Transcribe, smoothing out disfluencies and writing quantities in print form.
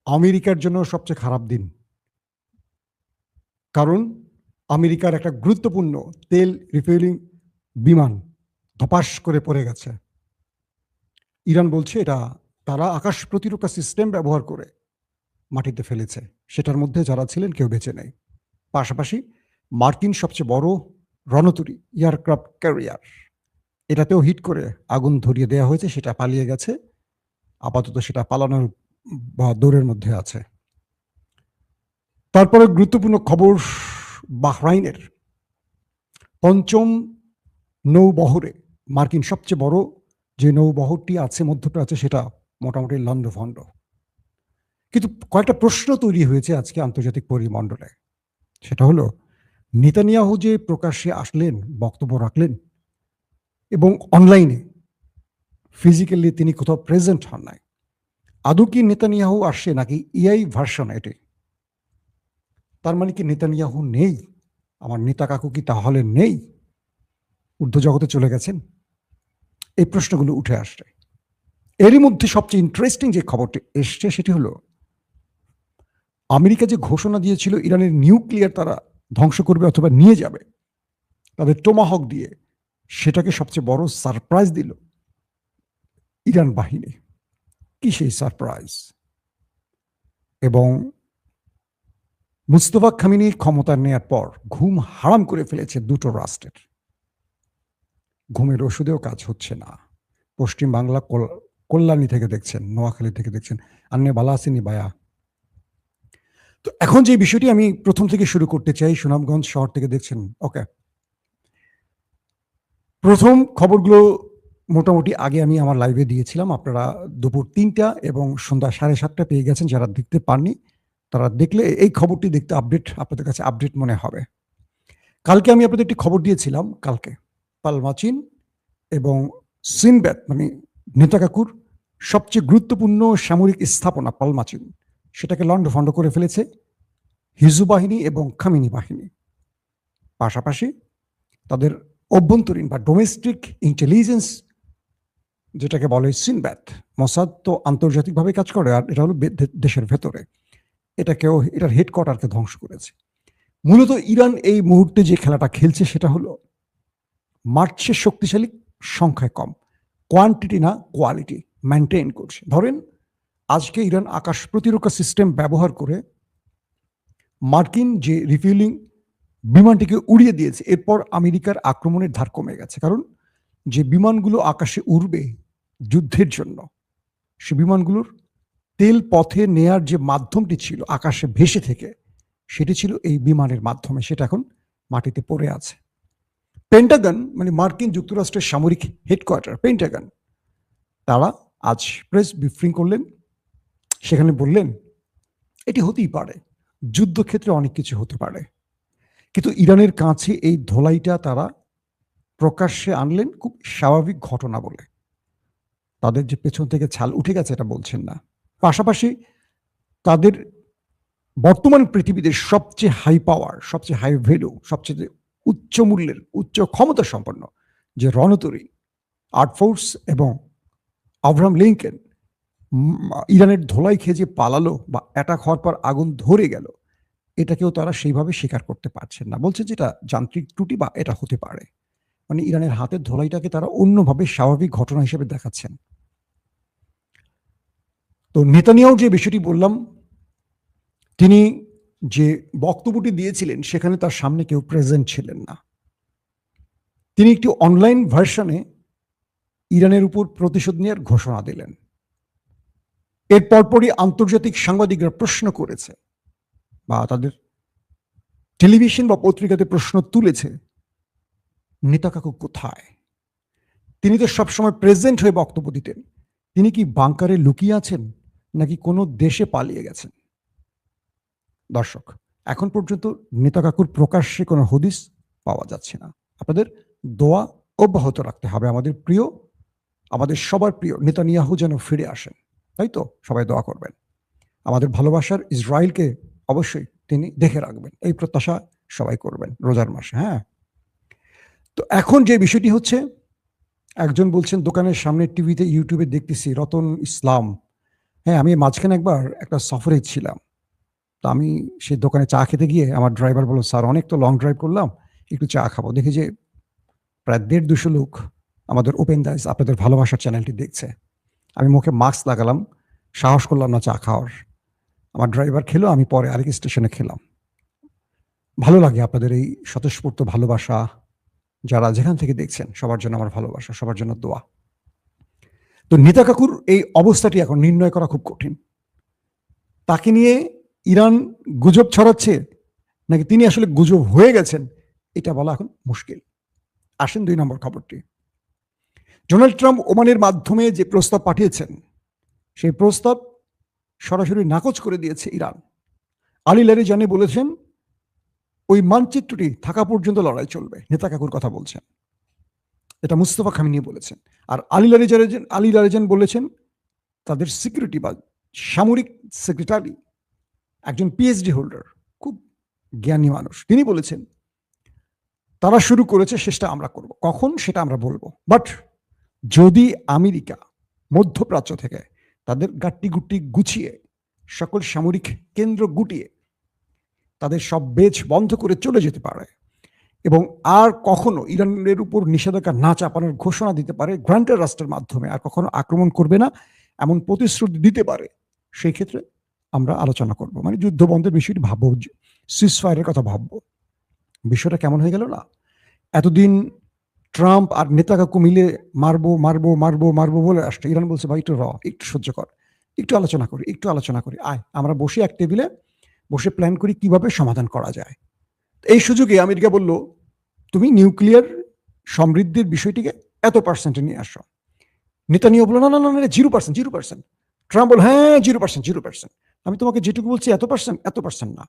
আমেরিকার জন্য সবচেয়ে খারাপ দিন। কারণ আমেরিকার একটা গুরুত্বপূর্ণ তেল রিফিলিং বিমান ধপাস করে পড়ে গেছে। ইরান বলছে এটা তারা আকাশ প্রতিরক্ষা সিস্টেম ব্যবহার করে মাটিতে ফেলেছে। সেটার মধ্যে যারা ছিলেন কেউ বেঁচে নেই। পাশাপাশি মার্কিন সবচেয়ে বড় রণতরী এয়ারক্রাফট ক্যারিয়ার, এটাতেও হিট করে আগুন ধরিয়ে দেওয়া হয়েছে, সেটা পালিয়ে গেছে। আপাতত সেটা পালানোর বা দৌড়ের মধ্যে আছে। তারপরে গুরুত্বপূর্ণ খবর, বাহরাইনের পঞ্চম নৌবহরে মার্কিন সবচেয়ে বড় যে নৌবহরটি আছে মধ্যপ্রাচ্যে সেটা মোটামুটি লন্ডভন্ড। কিন্তু কয়েকটা প্রশ্ন তৈরি হয়েছে আজকে আন্তর্জাতিক পরিমণ্ডলে। সেটা হলো, নেতানিয়াহু যে প্রকাশ্যে আসলেন, বক্তব্য রাখলেন এবং অনলাইনে ফিজিক্যালি তিনি কোথাও প্রেজেন্ট হন নাই, আদৌ কি নেতানিয়াহু আসছে নাকি এআই ভার্সন এটি? তার মানে কি নেতানিয়াহু নেই? আমার নেতা কাকু কি তাহলে নেই, ঊর্ধ্বজগতে চলে গেছেন? এই প্রশ্নগুলো উঠে আসছে। এরই মধ্যে সবচেয়ে ইন্টারেস্টিং যে খবরটি এসছে সেটি হলো, আমেরিকা যে ঘোষণা দিয়েছিল ইরানের নিউক্লিয়ার তারা ধ্বংস করবে অথবা নিয়ে যাবে তাদের টোমাহক দিয়ে, সেটাকে সবচেয়ে বড় সারপ্রাইজ দিল ইরান বাহিনী। কি সেই সারপ্রাইজ? এবং মুস্তফা খামিনি ক্ষমতা নেয়ার পর ঘুম হারাম করে ফেলেছে দুটো রাষ্ট্রের। ঘুমের ওষুধেও কাজ হচ্ছে না। পশ্চিম বাংলা কল্যাণী থেকে দেখছেন, নোয়াখালী থেকে দেখছেন, আন্নে বালা আসেনি বায়া। তো এখন যে বিষয়টি আমি প্রথম থেকে শুরু করতে চাই, সুনামগঞ্জ শহর থেকে দেখছেন। ওকে, প্রথম খবরগুলো মোটামুটি আগে আমি আমার লাইভে দিয়েছিলাম। আপনারা দুপুর ৩টা এবং সন্ধ্যা 7:30 পেয়ে গেছেন। যারা দেখতে পাননি তারা দেখলে এই খবরটি দেখতে আপডেট, আপনাদের কাছে আপডেট মনে হবে। কালকে আমি আপনাদের একটি খবর দিয়েছিলাম, কালকে পালমাচিন এবং সিনব্যাত মানে নেতা কাকুর সবচেয়ে গুরুত্বপূর্ণ সামরিক স্থাপনা পালমাচিন, সেটাকে লন্ডভন্ড করে ফেলেছে হিজবু বাহিনী এবং খামিনি বাহিনী। পাশাপাশি তাদের অভ্যন্তরীণ বা ডোমেস্টিক ইন্টেলিজেন্স যেটাকে বলে সিনব্যাত, মোসাদ তো আন্তর্জাতিকভাবে কাজ করে, আর এটা হলো দেশের ভেতরে, এটাকেও এটার হেডকোয়ার্টারকে ধ্বংস করেছে। মূলত ইরান এই মুহূর্তে যে খেলাটা খেলছে সেটা হলো মার্চের শক্তিশালী, সংখ্যায় কম, কোয়ান্টিটি না কোয়ালিটি মেনটেন করছে। ধরেন আজকে ইরান আকাশ প্রতিরক্ষা সিস্টেম ব্যবহার করে মার্কিন যে রিফিউলিং বিমানটিকে উড়িয়ে দিয়েছে। এরপর আমেরিকার আক্রমণের ধার কমে গেছে, কারণ যে বিমানগুলো আকাশে উড়বে যুদ্ধের জন্য, সে বিমানগুলোর তেল পথে নেয়ার যে মাধ্যমটি ছিল আকাশে ভেসে থেকে, সেটি ছিল এই বিমানের মাধ্যমে, সেটা এখন মাটিতে পড়ে আছে। পেন্টাগন মানে মার্কিন যুক্তরাষ্ট্রের সামরিক হেডকোয়ার্টার পেন্টাগন, তারা আজ প্রেস ব্রিফিং করলেন। সেখানে বললেন এটি হতেই পারে, যুদ্ধক্ষেত্রে অনেক কিছু হতে পারে, কিন্তু ইরানের কাছে এই ধোলাইটা তারা প্রকাশ্যে আনলেন খুব স্বাভাবিক ঘটনা বলে। তাদের যে পেছন থেকে ছাল উঠে গেছে এটা বলছেন না। পাশাপাশি তাদের বর্তমান পৃথিবীতে সবচেয়ে হাই পাওয়ার, সবচেয়ে হাই ভ্যালু, সবচেয়ে উচ্চ মূল্যের, উচ্চ ক্ষমতা সম্পন্ন যে রণতরী আর্টফোর্স এবং আব্রাহাম লিঙ্কন ইরানের ধোলাই খেয়ে যে পালালো বা অ্যাটাক হওয়ার পর আগুন ধরে গেল, এটাকেও তারা সেইভাবে স্বীকার করতে পারছেন না। বলছে যেটা যান্ত্রিক ত্রুটি বা এটা হতে পারে। মানে ইরানের হাতের ধোলাইটাকে তারা অন্যভাবে স্বাভাবিক ঘটনা হিসেবে দেখাচ্ছেন। তো নেতানিয়াহু যে বিষয়টি বললাম, তিনি যে বক্তব্যটি দিয়েছিলেন সেখানে তার সামনে কেউ প্রেজেন্ট ছিলেন না। তিনি একটি অনলাইন ভার্সনে ইরানের উপর প্রতিশোধ নেওয়ার ঘোষণা দিলেন। এর পরপরই আন্তর্জাতিক সাংবাদিকরা প্রশ্ন করেছে বা তাদের টেলিভিশন বা পত্রিকাতে প্রশ্ন তুলেছে, নেতা কাকু কোথায়? তিনি তো সবসময় প্রেজেন্ট হয়ে বক্তব্য দিতেন, তিনি কি বাংকারে লুকিয়ে আছেন নাকি কোনো দেশে পালিয়ে গেছেন? দর্শক, এখন পর্যন্ত নেতা কাকুর প্রকাশ্যে কোনো হদিস পাওয়া যাচ্ছে না। আপনাদের দোয়া অব্যাহত রাখতে হবে। আমাদের প্রিয়, আমাদের সবার প্রিয় নেতানিয়াহু যেন ফিরে আসেন, তাই তো? সবাই দোয়া করবেন। আমাদের ভালোবাসার ইসরায়েলকে অবশ্যই তিনি দেখে রাখবেন, এই প্রত্যাশা সবাই করবেন রোজার মাসে। হ্যাঁ, তো এখন যে বিষয়টি হচ্ছে, একজন বলছেন দোকানের সামনে টিভিতে ইউটিউবে দেখতেছি রতন ইসলাম হ্যাঁ, আমি মাঝখানে একবার একটা সফরে ছিলাম। তো আমি সেই দোকানে চা খেতে গিয়ে আমার ড্রাইভার বলল, "স্যার অনেক তো লং ড্রাইভ করলাম, একটু চা খাবো।" দেখি যে প্রায় ১৫০ লোক আমাদের ওপেন দাইজ আপনাদের ভালোবাসার চ্যানেলটি দেখছে। আমি মুখে মাস্ক লাগালাম, সাহস করলাম না চা খাওয়ার। আমার ড্রাইভার খেলো, আমি পরে আরেক স্টেশনে খেলাম। ভালো লাগে আপনাদের এই স্বতঃস্ফূর্ত ভালোবাসা। যারা যেখান থেকে দেখছেন সবার জন্য আমার ভালোবাসা, সবার জন্য দোয়া। তো নেতা কাকুর এই অবস্থাটি এখন নির্ণয় করা খুব কঠিন। তাকে নিয়ে ইরান গুজব ছড়াচ্ছে নাকি তিনি আসলে গুজব হয়ে গেছেন, এটা বলা এখন মুশকিল। আসেন ২ নম্বর খবরটি। ডোনাল্ড ট্রাম্প ওমানের মাধ্যমে যে প্রস্তাব পাঠিয়েছেন, সেই প্রস্তাব সরাসরি নাকচ করে দিয়েছে ইরান। আলী লারিজানি বলেছেন, ওই মানচিত্রটি থাকা পর্যন্ত লড়াই চলবে। নেতা কাকুর কথা বলছেন। এটা মুস্তফা খামেনি বলেছেন। আর আলী লারিজান বলেছেন, তাদের সিকিউরিটি বা সামরিক সেক্রেটারি একজন পিএইচডি হোল্ডার, খুব জ্ঞানী মানুষ। তিনি বলেছেন, তারা শুরু করেছে, শেষটা আমরা করব। কখন সেটা আমরা বলবো। বাট যদি আমেরিকা মধ্যপ্রাচ্য থেকে তাদের গাট্টি-গুট্টি গুছিয়ে সকল সামরিক কেন্দ্র গুটিয়ে তাদের সব বেজ বন্ধ করে চলে যেতে পারে এবং আর কখনো ইরানের উপর নিষেধাজ্ঞা না চাপানোর ঘোষণা দিতে পারে, গ্রান্টের রাষ্ট্রের মাধ্যমে আর কখনো আক্রমণ করবে না এমন প্রতিশ্রুতি দিতে পারে, সেই ক্ষেত্রে আমরা আলোচনা করব। মানে যুদ্ধ বন্ধের বিষয়টি ভাববো, সিজ ফায়ারের কথা ভাববো। বিষয়টা কেমন হয়ে গেল না? এতদিন ট্রাম্প আর নেতাকাকু মিলে মারবো মারবো মারবো মারবো বলে আসছে। ইরান বলছে, ভাই একটু একটু সহ্য কর, একটু আলোচনা করি, একটু আলোচনা করি, আয় আমরা বসে এক টেবিলে বসে প্ল্যান করি কিভাবে সমাধান করা যায়। এই সুযোগে আমেরিকা বলল, তুমি নিউক্লিয়ার সমৃদ্ধির বিষয়টিকে এত পার্সেন্টে নিয়ে আসো। নেতানিয়াহু বলল, না না না 0%। ট্রাম্প বলল, হ্যাঁ 0%। আমি তোমাকে যেটুকু বলছি এত পার্সেন্ট না।